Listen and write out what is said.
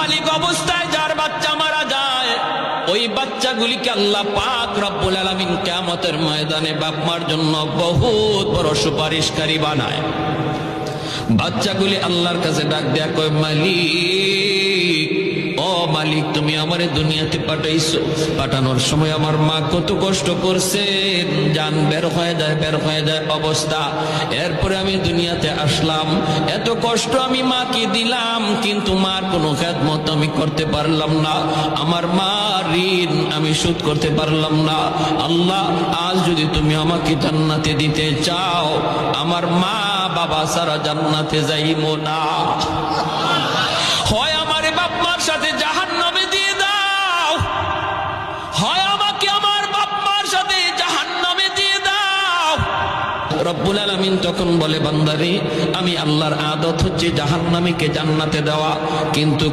নাবালিগ অবস্থায় যার বাচ্চা মারা যায়, ওই বাচ্চাগুলিকে আল্লাহ পাক রব্বুল আলামিন কিয়ামতের ময়দানে বাপ মার জন্য বহুত বড় সুপারিশকারী বানায়। বাচ্চাগুলি আল্লাহর কাছে ডাক দেয়া কয়, মালিক, ও মালিক, তুমি আমারে দুনিয়াতে পাঠাইছো, পাঠানোর সময় আমার মা কত কষ্ট করছে, জান বের হয়ে যায় অবস্থা, এরপরে আমি দুনিয়াতে আসলাম, এত কষ্ট আমি মাকে দিলাম, কিন্তু মার কোনো খেদমত আমি করতে পারলাম না, আমার মা ঋণ আমি শোধ করতে পারলাম না। আল্লাহ, আজ যদি তুমি আমাকে জান্নাতে দিতে চাও, আমার মা বাবা সারা জান্নাতে যাইবো না, হয় আমার বাপ মার সাথে জাহান্নামে দিয়ে দাও, হয় আমাকে আমার বাপ মার সাথে জাহান্নামে দিয়ে দাও। রব্বুল আলামিন তখন বলে, বান্দারে, আমি আল্লাহর আদত হচ্ছে জাহান্নামীকে জান্নাতে দেওয়া, কিন্তু